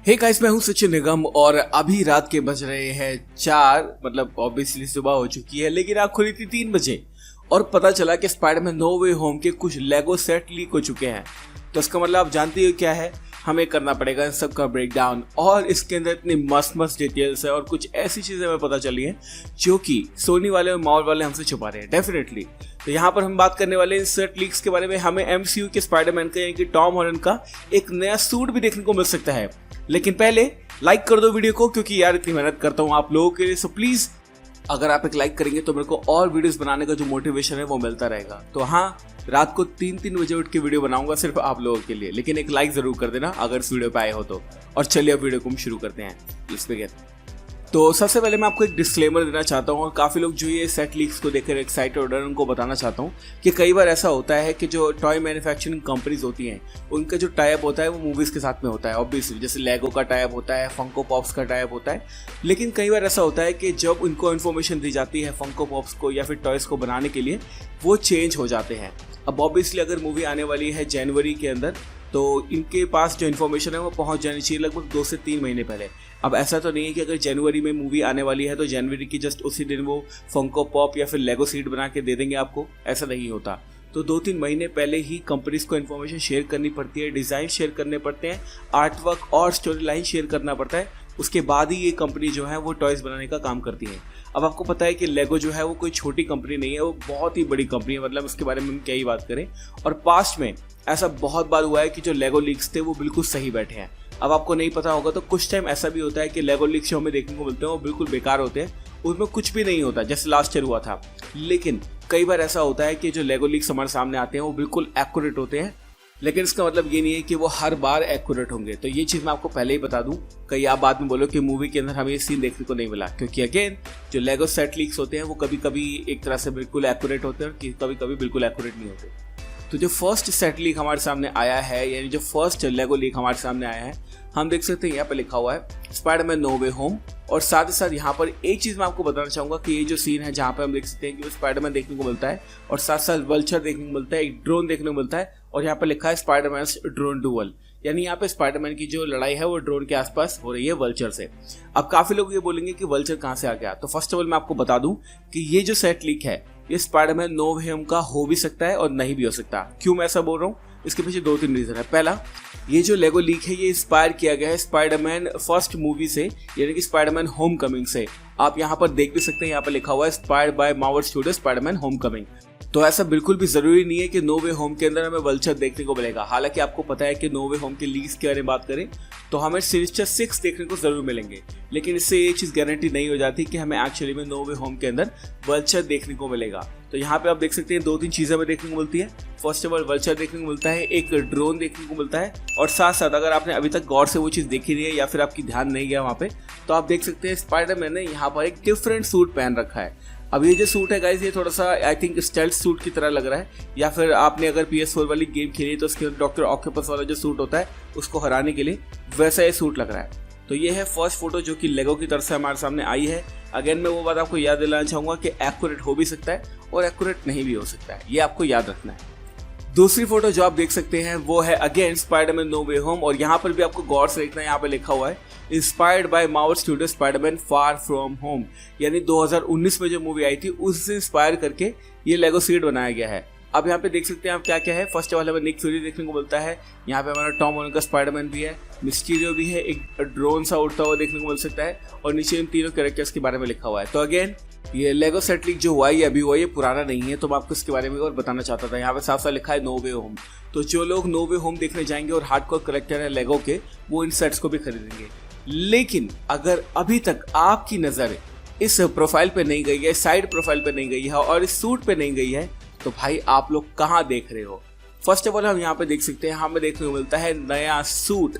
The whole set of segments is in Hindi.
हे गाइस, मैं हूं सचिन निगम और अभी रात के बज रहे हैं 4। मतलब ऑब्वियसली सुबह हो चुकी है, लेकिन आँख खुली थी 3 बजे और पता चला कि स्पाइडरमैन नो वे होम के कुछ लेगो सेट लीक हो चुके हैं। तो इसका मतलब आप जानते हो क्या है, हमें करना पड़ेगा इन सब का ब्रेक डाउन। और इसके अंदर इतनी मस्त डिटेल्स है और कुछ ऐसी चीज़ें हमें पता चली हैं जो कि सोनी वाले और मार्वल वाले हमसे छुपा रहे हैं डेफिनेटली। तो यहाँ पर हम बात करने वाले हैं इन सेट लीक्स के बारे में। हमें MCU के स्पाइडरमैन का यानी कि टॉम हॉलैंड का एक नया सूट भी देखने को मिल सकता है। लेकिन पहले लाइक कर दो वीडियो को, क्योंकि यार इतनी मेहनत करता हूँ आप लोगों के लिए। सो प्लीज अगर आप एक लाइक करेंगे तो मेरे को और वीडियोस बनाने का जो मोटिवेशन है वो मिलता रहेगा। तो हाँ, रात को 3 बजे उठ के वीडियो बनाऊंगा सिर्फ आप लोगों के लिए, लेकिन एक लाइक जरूर कर देना अगर इस वीडियो पे आए हो तो। और चलिए अब वीडियो को हम शुरू करते हैं। Let's begin. तो सबसे पहले मैं आपको एक डिस्क्लेमर देना चाहता हूँ, और काफ़ी लोग जो ये सेट लीक्स को देखकर एक्साइटेड हो रहे हैं उनको बताना चाहता हूँ कि कई बार ऐसा होता है कि जो टॉय मैन्युफैक्चरिंग कंपनीज होती हैं उनका जो टाई अप होता है वो मूवीज़ के साथ में होता है ऑब्वियसली। जैसे लेगो का टाई अप होता है, फंको पॉप्स का टाई अप होता है। लेकिन कई बार ऐसा होता है कि जब उनको इन्फॉर्मेशन दी जाती है फंको पॉप्स को या फिर टॉयज़ को बनाने के लिए, वो चेंज हो जाते हैं। अब ऑब्वियसली अगर मूवी आने वाली है जनवरी के अंदर, तो इनके पास जो इन्फॉर्मेशन है वो पहुंच जानी चाहिए लगभग 2 से 3 महीने पहले। अब ऐसा तो नहीं है कि अगर जनवरी में मूवी आने वाली है तो जनवरी की जस्ट उसी दिन वो फंको पॉप या फिर लेगो सीट बना के दे देंगे आपको, ऐसा नहीं होता। तो 2-3 महीने पहले ही कंपनीज को इन्फॉर्मेशन शेयर करनी पड़ती है, डिज़ाइन शेयर करने पड़ते हैं, आर्ट वर्क और स्टोरी लाइन शेयर करना पड़ता है। उसके बाद ही ये कंपनी जो है वो टॉयज़ बनाने का काम करती है। अब आपको पता है कि लेगो जो है वो कोई छोटी कंपनी नहीं है, वो बहुत ही बड़ी कंपनी है। मतलब उसके बारे में हम क्या ही बात करें। और पास्ट में ऐसा बहुत बार हुआ है कि जो लेगो लीक्स थे वो बिल्कुल सही बैठे हैं। अब आपको नहीं पता होगा तो कुछ टाइम ऐसा भी होता है कि लेगो लीक्स जो हमें देखने को मिलते हैं वो बिल्कुल बेकार होते हैं, उसमें कुछ भी नहीं होता, जैसे लास्ट ईयर हुआ था। लेकिन कई बार ऐसा होता है कि जो लेगो लीक्स हमारे सामने आते हैं वो बिल्कुल एक्यूरेट होते हैं, लेकिन इसका मतलब ये नहीं है कि वो हर बार एक्यूरेट होंगे। तो ये चीज़ मैं आपको पहले ही बता दूं, कहीं आप बाद में बोलो कि मूवी के अंदर हमें ये सीन देखने को नहीं मिला। क्योंकि अगेन जो लेगो सेट लीक्स होते हैं वो कभी कभी एक तरह से बिल्कुल एक्यूरेट होते हैं और कभी कभी बिल्कुल एक्यूरेट नहीं होते। तो जो फर्स्ट सेट लीक हमारे सामने आया है, यानी जो फर्स्ट लेगो लीक हमारे सामने आया है, हम देख सकते हैं यहाँ पे लिखा हुआ है स्पाइडरमैन नो वे होम। और साथ ही साथ यहाँ पर एक चीज़ मैं आपको बताना चाहूँगा कि ये जो सीन है जहाँ पे हम देख सकते हैं कि वो स्पाइडरमैन देखने को मिलता है और साथ साथ वल्चर देखने को मिलता है, एक ड्रोन देखने को मिलता है, और यहाँ पर लिखा है स्पाइडरमैन ड्रोन डुअल। यानी यहाँ पे स्पाइडरमैन की जो लड़ाई है वो ड्रोन के आसपास हो रही है वल्चर से। अब काफ़ी लोग ये बोलेंगे कि वल्चर कहाँ से आ गया। तो फर्स्ट ऑफ ऑल मैं आपको बता दूं कि ये जो सेट लीक है ये स्पाइडरमैन नो वे होम का हो भी सकता है और नहीं भी हो सकता। क्यों मैं ऐसा बोल रहा हूँ, इसके पीछे 2-3 रीज़न है। पहला, ये जो लेगो लीक है ये इंस्पायर किया गया है स्पाइडरमैन फर्स्ट मूवी से, यानी कि स्पाइडरमैन होम कमिंग से। आप यहाँ पर देख भी सकते हैं, यहाँ पर लिखा हुआ है inspired by Marvel studio Spiderman home coming. तो ऐसा बिल्कुल भी जरूरी नहीं है कि नो वे होम के अंदर हमें वल्चर देखने को मिलेगा। हालांकि आपको पता है कि नो वे होम के लीक्स के बारे में बात करें तो हमें सिनिस्टर 6 देखने को जरूर मिलेंगे, लेकिन इससे ये चीज़ गारंटी नहीं हो जाती कि हमें एक्चुअली में नो वे होम के अंदर वल्चर देखने को मिलेगा। तो यहाँ पे आप देख सकते हैं 2-3 चीज़ें हमें देखने को मिलती है। फर्स्ट ऑफ ऑल वल्चर देखने को मिलता है, एक ड्रोन देखने को मिलता है, और साथ साथ अगर आपने अभी तक गौर से वो चीज़ देखी नहीं है या फिर आपकी ध्यान नहीं गया वहाँ पे, तो आप देख सकते हैं स्पाइडरमैन ने यहाँ पर एक डिफरेंट सूट पहन रखा है। अब ये जो सूट है गाइस, ये थोड़ा सा आई थिंक स्टेल्थ सूट की तरह लग रहा है, या फिर आपने अगर PS4 वाली गेम खेली तो उसके डॉक्टर ऑक्टोपस वाला जो सूट होता है उसको हराने के लिए वैसा ये सूट लग रहा है। तो ये है फर्स्ट फोटो जो कि लेगो की तरफ से हमारे सामने आई है। अगेन मैं वो बात आपको याद दिलाना चाहूँगा कि एक्यूरेट हो भी सकता है और एक्यूरेट नहीं भी हो सकता है, ये आपको याद रखना है। दूसरी फोटो जो आप देख सकते हैं वो है अगेन स्पाइडरमैन नो वे होम, और यहाँ पर भी आपको गौर से देखना है, यहाँ पे लिखा हुआ है inspired by Marvel studio Spiderman far from home. यानी 2019 में जो मूवी आई थी उससे इंस्पायर करके ये लेगो सीट बनाया गया है। अब यहाँ पे देख सकते हैं आप क्या क्या है। फर्स्ट ऑफ ऑल हमें निक फ्यूरी देखने को मिलता है, यहाँ पे हमारा टॉम हॉलैंड का स्पाइडरमैन भी है, मिस्टीरियो भी है, एक ड्रोन सा उड़ता हुआ देखने को मिल सकता है, और नीचे इन तीनों कैरेक्टर्स के बारे में लिखा हुआ है। तो अगेन ये लेगो सेट लीक जो हुआ है अभी हुआ, ये पुराना नहीं है, तो मैं आपको इसके बारे में और बताना चाहता था। यहाँ पे साफ साफ लिखा है नो वे होम। तो जो लोग नो वे होम देखने जाएंगे और हार्डकोर कलेक्टर है लेगो के, वो इन सेट्स को भी खरीदेंगे। लेकिन अगर अभी तक आपकी नज़र इस प्रोफाइल पे नहीं गई है, साइड प्रोफाइल पे नहीं गई है और इस सूट पे नहीं गई है, तो भाई आप लोग कहाँ देख रहे हो। फर्स्ट ऑफ ऑल हम यहाँ पे देख सकते हैं, हमें देखने को मिलता है नया सूट।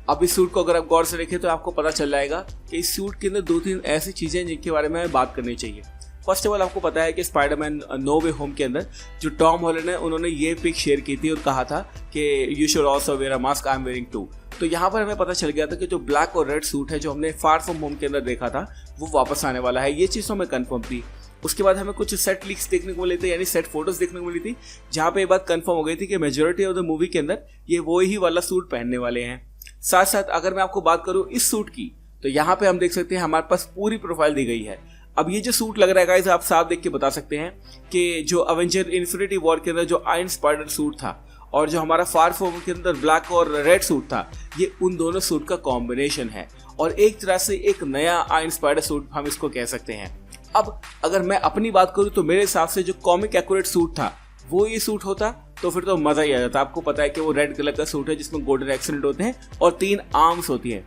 अब इस सूट को अगर आप गौर से देखें तो आपको पता चल जाएगा कि इस सूट के अंदर 2-3 ऐसी चीज़ें जिनके बारे में बात करनी चाहिए। फर्स्ट ऑफ ऑल आपको पता है कि स्पाइडरमैन नो वे होम के अंदर जो टॉम हॉलैंड है उन्होंने ये पिक शेयर की थी और कहा था कि you should also wear a mask, I am wearing too. तो यहाँ पर हमें पता चल गया था कि जो ब्लैक और रेड सूट है जो हमने फार फ्रॉम होम के अंदर देखा था वो वापस आने वाला है। ये चीज़ तो हमें कन्फर्म थी। उसके बाद हमें कुछ सेट लीक्स देखने को मिले थे, यानी सेट फोटोज देखने को मिली थी, जहाँ पे ये बात कंफर्म हो गई थी कि मेजॉरिटी ऑफ द मूवी के अंदर ये वो ही वाला सूट पहनने वाले हैं। साथ साथ अगर मैं आपको बात करूं इस सूट की, तो यहाँ पे हम देख सकते हैं हमारे पास पूरी प्रोफाइल दी गई है। अब ये जो सूट लग रहा है गाइस, आप साफ देख के बता सकते हैं कि जो अवेंजर इन्फिनिटी वॉर के अंदर जो आयरन स्पाइडर सूट था और जो हमारा फार फ्रॉम होम के अंदर ब्लैक और रेड सूट था, ये उन दोनों सूट का कॉम्बिनेशन है और एक तरह से एक नया आयरन स्पाइडर सूट हम इसको कह सकते हैं। अब अगर मैं अपनी बात करूं तो मेरे हिसाब से जो कॉमिक एक्यूरेट सूट था वो ये सूट होता तो फिर तो मजा ही आ जाता। आपको पता है कि वो रेड कलर का सूट है जिसमें गोल्डन एक्सेंट होते हैं और 3 आर्म्स होती है।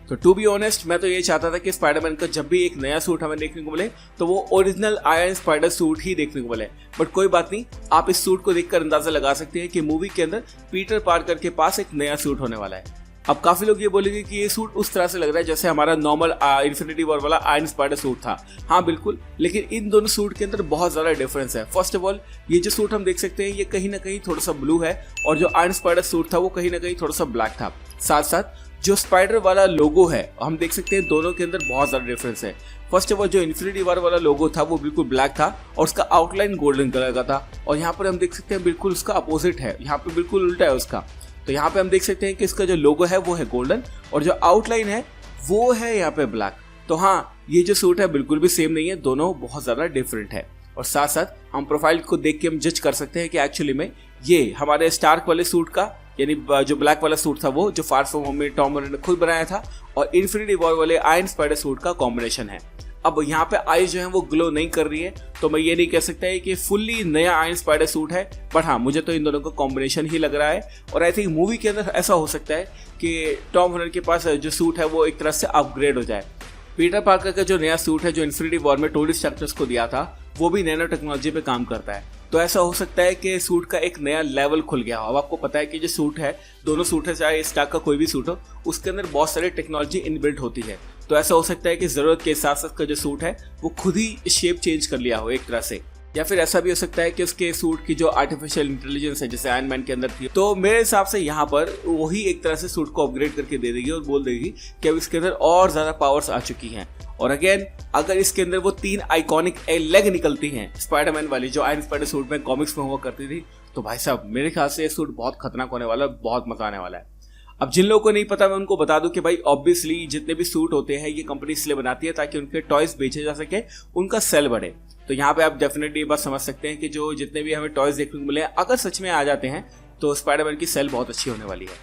तो टू बी ऑनेस्ट मैं तो ये चाहता था कि स्पाइडरमैन का जब भी एक नया सूट हमें देखने को मिले तो वो ओरिजिनल आयरन स्पाइडर सूट ही देखने को मिले। बट कोई बात नहीं, आप इस सूट को देखकर अंदाजा लगा सकते हैं कि मूवी के अंदर पीटर पार्कर के पास एक नया सूट होने वाला है। अब काफी लोग ये बोलेंगे कि ये सूट उस तरह से लग रहा है जैसे हमारा नॉर्मल इन्फिनिटी वॉर वाला आयरन स्पाइडर सूट था। हाँ बिल्कुल, लेकिन इन दोनों सूट के अंदर बहुत ज्यादा डिफरेंस है। फर्स्ट ऑफ ऑल ये जो सूट हम देख सकते हैं ये कहीं ना कहीं थोड़ा सा ब्लू है और जो आयरन स्पाइडर सूट था वो कहीं ना कहीं थोड़ा सा ब्लैक था। साथ साथ जो स्पाइडर वाला लोगो है हम देख सकते हैं दोनों के अंदर बहुत ज्यादा डिफरेंस है। फर्स्ट ऑफ ऑल जो इन्फिनिटी वॉर वाला लोगो था वो बिल्कुल ब्लैक था और उसका आउटलाइन गोल्डन कलर का था और यहाँ पर हम देख सकते हैं बिल्कुल उसका अपोजिट है, यहाँ पे बिल्कुल उल्टा है उसका। तो यहाँ पे हम देख सकते हैं कि इसका जो लोगो है वो है गोल्डन और जो आउटलाइन है वो है यहाँ पे ब्लैक। तो हाँ, ये जो सूट है बिल्कुल भी सेम नहीं है, दोनों बहुत ज्यादा डिफरेंट है। और साथ साथ हम प्रोफाइल को देख के हम जज कर सकते हैं कि एक्चुअली में ये हमारे स्टार्क वाले सूट का, यानी जो ब्लैक वाला सूट था वो जो फार फ्रॉम होम में टॉम हॉलैंड ने खुद बनाया था, और इन्फिनिटी वॉर वाले आयरन स्पाइडर सूट का कॉम्बिनेशन है। अब यहाँ पे आईज जो है वो ग्लो नहीं कर रही है, तो मैं ये नहीं कह सकता है कि फुल्ली नया आयरन स्पाइडर सूट है, बट हाँ मुझे तो इन दोनों का कॉम्बिनेशन ही लग रहा है। और आई थिंक मूवी के अंदर ऐसा हो सकता है कि टॉम हॉलैंड के पास जो सूट है वो एक तरह से अपग्रेड हो जाए। पीटर पार्कर का जो नया सूट है जो इन्फिनिटी वॉर में टोनी स्टार्क को दिया था वो भी नैनो टेक्नोलॉजी पे काम करता है। तो ऐसा हो सकता है कि सूट का एक नया लेवल खुल गया हो। अब आपको पता है कि जो सूट है, दोनों सूट है, चाहे स्टार्क का कोई भी सूट हो, उसके अंदर बहुत सारी टेक्नोलॉजी इनबिल्ट होती है। तो ऐसा हो सकता है कि जरूरत के साथ साथ का जो सूट है वो खुद ही शेप चेंज कर लिया हो एक तरह से, या फिर ऐसा भी हो सकता है कि उसके सूट की जो आर्टिफिशियल इंटेलिजेंस है जैसे आयरन मैन के अंदर थी, तो मेरे हिसाब से यहाँ पर वही एक तरह से सूट को अपग्रेड करके दे देगी और बोल देगी कि अब इसके अंदर और ज्यादा पावर्स आ चुकी हैं। और अगेन अगर इसके अंदर वो 3 आइकॉनिक लेग निकलती हैं स्पाइडरमैन वाली जो आयरन स्पाइडर सूट में कॉमिक्स में हुआ करती थी, तो भाई साहब मेरे ख्याल से ये सूट बहुत खतरनाक होने वाला है, बहुत मजा आने वाला है। अब जिन लोगों को नहीं पता मैं उनको बता दूं कि भाई ऑब्वियसली जितने भी सूट होते हैं ये कंपनी इसलिए बनाती है ताकि उनके टॉयज बेचे जा सके, उनका सेल बढ़े। तो यहाँ पे आप डेफिनेटली ये बात समझ सकते हैं कि जो जितने भी हमें टॉयज देखने को मिले अगर सच में आ जाते हैं तो स्पाइडरमैन की सेल बहुत अच्छी होने वाली है।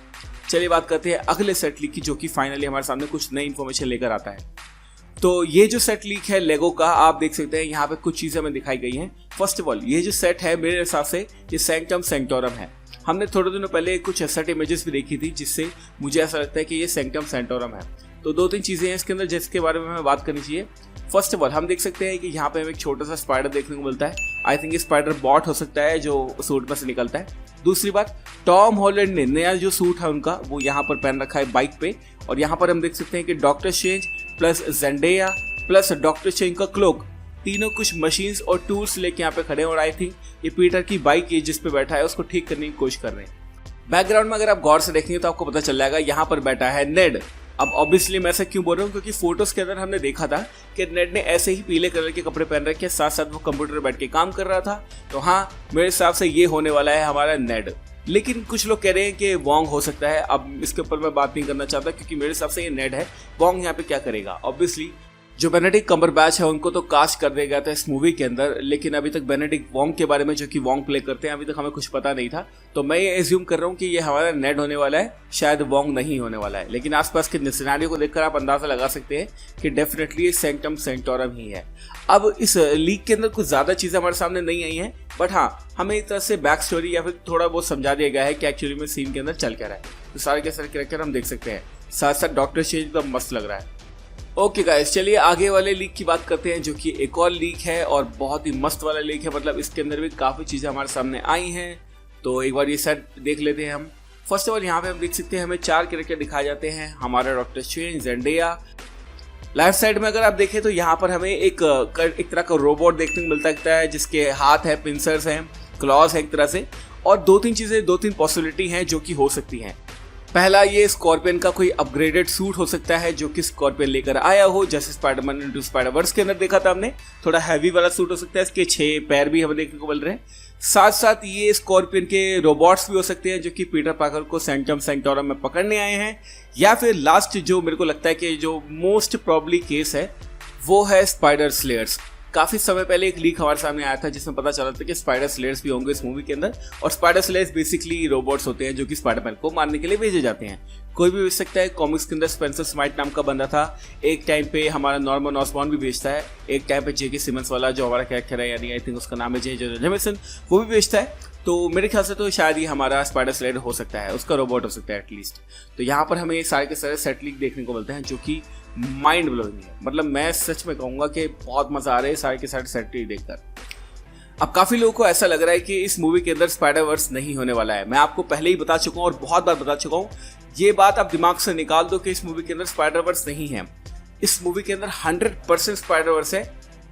चलिए बात करते हैं अगले सेट लीक की, जो कि फाइनली हमारे सामने कुछ नई इन्फॉर्मेशन लेकर आता है। तो ये जो सेट लीक है लेगो का, आप देख सकते हैं यहाँ पे कुछ चीजें हमें दिखाई गई हैं। फर्स्ट ऑफ ऑल ये जो सेट है मेरे हिसाब से ये सैंक्टम सैंक्टोरम है। हमने थोड़े दिनों पहले कुछ सेट इमेजेस भी देखी थी जिससे मुझे ऐसा लगता है कि ये सैंक्टम सैंक्टोरम है। तो 2-3 चीजें हैं इसके अंदर जिसके बारे में हमें बात करनी चाहिए। फर्स्ट ऑफ ऑल हम देख सकते हैं कि यहाँ पे हमें एक छोटा सा स्पाइडर देखने को मिलता है। आई थिंक ये स्पाइडर बॉट हो सकता है जो सूट में से निकलता है। दूसरी बात, टॉम हॉलैंड ने नया जो सूट है उनका वो यहाँ पर पहन रखा है बाइक पे, और यहाँ पर हम देख सकते हैं कि Doctor Strange plus Zendaya plus Doctor Strange का क्लोक, तीनों कुछ मशीन्स और टूल्स लेके यहाँ पे खड़े हैं। और आई थिंक ये पीटर की बाइक है जिस पे बैठा है उसको ठीक करने की कोशिश कर रहे हैं। बैकग्राउंड में अगर आप गौर से देखेंगे तो आपको पता चल जाएगा यहाँ पर बैठा है नेड। अब ऑब्वियसली मैं ऐसा क्यों बोल रहा हूँ, क्योंकि फोटोज के अंदर हमने देखा था कि नेड ने ऐसे ही पीले कलर के कपड़े पहन रखे, साथ साथ वो कंप्यूटर पर बैठ के काम कर रहा था। तो हाँ मेरे हिसाब से ये होने वाला है हमारा नेड। लेकिन कुछ लोग कह रहे हैं कि वॉन्ग हो सकता है। अब इसके ऊपर मैं बात नहीं करना चाहता क्योंकि मेरे हिसाब से ये नेड है। वॉन्ग यहाँ पे क्या करेगा? ऑब्वियसली जो बेनेडिक्ट कम्बरबैच है उनको तो कास्ट कर दिया गया था इस मूवी के अंदर, लेकिन अभी तक बेनेडिक्ट वॉन्ग के बारे में जो कि वॉन्ग प्ले करते हैं अभी तक हमें कुछ पता नहीं था। तो मैं ये एज्यूम कर रहा हूँ कि ये हमारा नेड होने वाला है, शायद वॉन्ग नहीं होने वाला है। लेकिन आसपास के सिनेरियो को देखकर आप अंदाजा लगा सकते हैं कि डेफिनेटली सैंक्टम सैंक्टोरम ही है। अब इस लीक के अंदर कुछ ज्यादा चीजें हमारे सामने नहीं आई हैं, बट हाँ हमें एक तरह से बैक स्टोरी या फिर थोड़ा बहुत समझा दिया गया है कि एक्चुअली में सीन के अंदर चल क्या रहा है। तो सारे के सारे कैरेक्टर हम देख सकते हैं, साथ साथ डॉक्टर स्ट्रेंज तो मस्त लग रहा है। ओके गाइस, चलिए आगे वाले लीक की बात करते हैं जो कि एक और लीक है और बहुत ही मस्त वाला लीक है। मतलब इसके अंदर भी काफ़ी चीज़ें हमारे सामने आई हैं, तो एक बार ये सेट देख लेते हैं हम। फर्स्ट ऑफ ऑल यहाँ पे हम देख सकते हैं हमें 4 कैरेक्टर दिखाए जाते हैं। हमारा डॉक्टर स्ट्रेंज, जेंडेया। लेफ्ट साइड में अगर आप देखें तो यहाँ पर हमें एक तरह का रोबोट देखने को मिलता है जिसके हाथ है, पिंसर्स हैं, क्लॉज है एक तरह से, और 2-3 चीज़ें, 2-3 पॉसिबिलिटी हैं जो कि हो सकती हैं। पहला, ये स्कॉर्पियन का कोई अपग्रेडेड सूट हो सकता है जो कि स्कॉर्पियन लेकर आया हो, जैसे स्पाइडरमैन इनटू स्पाइडरवर्स के अंदर देखा था हमने। थोड़ा हैवी वाला सूट हो सकता है, इसके 6 पैर भी हमें देखने को मिल रहे हैं। साथ साथ ये स्कॉर्पियन के रोबोट्स भी हो सकते हैं जो कि पीटर पार्कर को सेंटम सेंटोरम में पकड़ने आए हैं, या फिर लास्ट जो मेरे को लगता है कि जो मोस्ट प्रॉब्ली केस है वो है स्पाइडर स्लेयर्स। काफी समय पहले एक लीक हमारे सामने आया था जिसमें पता चला था कि स्पाइडर स्लेयर्स भी होंगे इस मूवी के अंदर, और स्पाइडर स्लेयर्स बेसिकली रोबोट्स होते हैं जो कि स्पाइडरमैन को मारने के लिए भेजे जाते हैं। कोई भी बेच सकता है। कॉमिक्स के अंदर स्पेंसर स्माइट नाम का बंदा था, एक टाइम पे हमारा नॉर्मन ऑसबॉर्न भी बेचता है, एक टाइम पे जेके सिमंस वाला जो हमारा कैरेक्टर है, यानी आई थिंक उसका नाम है जे जेमिसन, वो भी बेचता है। तो मेरे ख्याल से तो शायद ये हमारा स्पाइडर स्लेयर हो सकता है, उसका रोबोट हो सकता है एटलीस्ट। तो यहाँ पर हमें सारे के सारे सेट लीक देखने को मिलते हैं जो कि माइंड ब्लोइंग है। मतलब मैं सच में कहूंगा कि बहुत मजा आ रहा है सारे के सारे सेट लीक देखकर। अब काफी लोगों को ऐसा लग रहा है कि इस मूवी के अंदर स्पाइडरवर्स नहीं होने वाला है। मैं आपको पहले ही बता चुका हूँ और बहुत बार बता चुका हूँ, ये बात आप दिमाग से निकाल दो कि इस मूवी के अंदर स्पाइडरवर्स नहीं है। इस मूवी के अंदर 100% स्पाइडरवर्स है।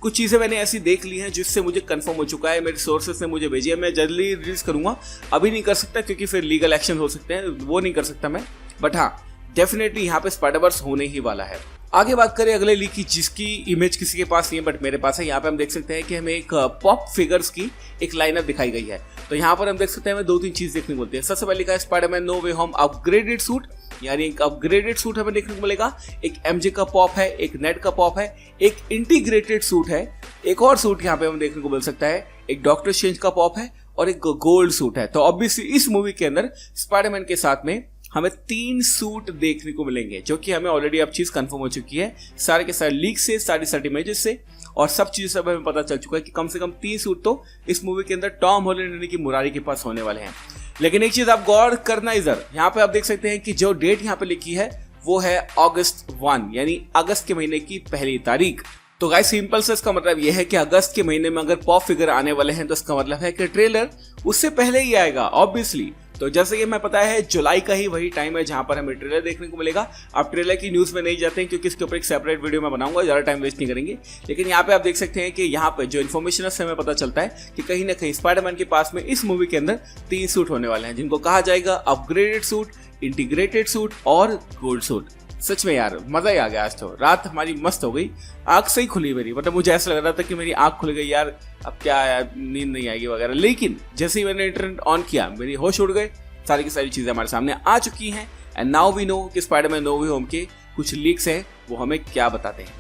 कुछ चीजें मैंने ऐसी देख ली हैं जिससे मुझे कंफर्म हो चुका है, मेरे सोर्सेस ने मुझे भेजी है। मैं जल्दी रिलीज करूंगा, अभी नहीं कर सकता क्योंकि फिर लीगल एक्शन हो सकते हैं, वो नहीं कर सकता मैं, बट हाँ डेफिनेटली यहाँ पे स्पाइडरवर्स होने ही वाला है। आगे बात करें अगले लीक की, जिसकी इमेज किसी के पास नहीं है बट मेरे पास है। यहाँ पे हम देख सकते हैं कि हमें एक पॉप फिगर्स की एक लाइनअप दिखाई गई है। तो यहाँ पर हम देख सकते हैं हमें 2-3 चीज देखने को मिलती है। सबसे पहले लिखा है स्पाइडरमैन नो वे होम अपग्रेडेड सूट, यानी एक अपग्रेडेड सूट हमें देखने को मिलेगा। एक एमजे का पॉप है, एक नेट का पॉप है, एक इंटीग्रेटेड सूट है, एक और सूट यहाँ पे हमें देखने को मिल सकता है, एक डॉक्टर स्ट्रेंज का पॉप है और एक गोल्ड सूट है। तो ऑब्वियसली इस मूवी के अंदर स्पाइडरमैन के साथ में हमें 3 सूट देखने को मिलेंगे, जो कि हमें ऑलरेडी अब चीज कंफर्म हो चुकी है सारे के सारे लीक से, सारी इमेजेस से, और सब चीजें सब हमें पता चल चुका है कि कम से कम 3 सूट तो इस मूवी के अंदर टॉम हॉलैंड यानी कि मुरारी के पास होने वाले हैं। लेकिन एक चीज आप गौर करना इधर, यहाँ पे आप देख सकते हैं कि जो डेट यहाँ पे लिखी है वो है अगस्त 1, यानी अगस्त के महीने की पहली तारीख। तो गाइस सिंपल से इसका मतलब यह है कि अगस्त के महीने में अगर पॉप फिगर आने वाले हैं तो इसका मतलब है कि ट्रेलर उससे पहले ही आएगा ऑब्वियसली। तो जैसे कि मैं पता है जुलाई का ही वही टाइम है जहां पर हमें ट्रेलर देखने को मिलेगा। आप ट्रेलर की न्यूज़ में नहीं जाते हैं क्योंकि इसके ऊपर एक सेपरेट वीडियो मैं बनाऊंगा, ज़्यादा टाइम वेस्ट नहीं करेंगे। लेकिन यहाँ पे आप देख सकते हैं कि यहाँ पे जो इन्फॉर्मेशन है हमें पता चलता है कि कहीं ना कहीं स्पाइडरमैन के पास में इस मूवी के अंदर 3 सूट होने वाले हैं, जिनको कहा जाएगा अपग्रेडेड सूट, इंटीग्रेटेड सूट और गोल्ड सूट। सच में यार मजा ही आ गया। आज तो रात हमारी मस्त हो गई, आंख सही खुली मेरी, मतलब मुझे ऐसा लग रहा था कि मेरी आंख खुल गई यार, अब क्या यार नींद नहीं आएगी वगैरह। लेकिन जैसे ही मैंने इंटरनेट ऑन किया मेरी होश उड़ गए, सारी की सारी चीजें हमारे सामने आ चुकी हैं। एंड नाउ वी नो कि स्पाइडरमैन नो वे होम के कुछ लीक्स हैं, वो हमें क्या बताते हैं।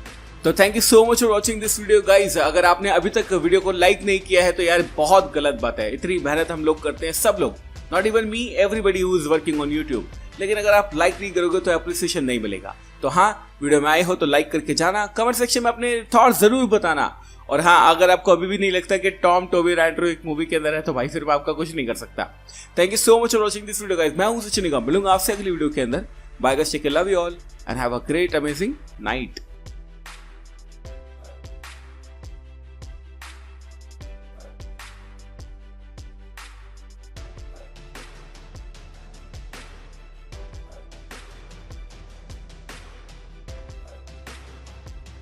तो thank you so much for watching this video guys. अगर आपने अभी तक वीडियो को लाइक नहीं किया है तो यार बहुत गलत बात है। इतनी मेहनत हम लोग करते हैं, सब लोग, not even me, everybody who is working on YouTube. लेकिन अगर आप लाइक नहीं करोगे तो अप्रिसिएशन नहीं मिलेगा। तो हाँ, वीडियो में आए हो तो लाइक करके जाना, कमेंट सेक्शन में अपने थॉट्स जरूर बताना। और हाँ, अगर आपको अभी भी नहीं लगता कि टॉम टोबी राइडरो एक मूवी के अंदर है तो भाई फिर मैं आपका कुछ नहीं कर सकता। Thank you so much for watching this video guys. मैं हूं सचिन निगम, मिलूंगा आपसे अगली वीडियो के अंदर। Bye guys, take care, love you all and have a great amazing night.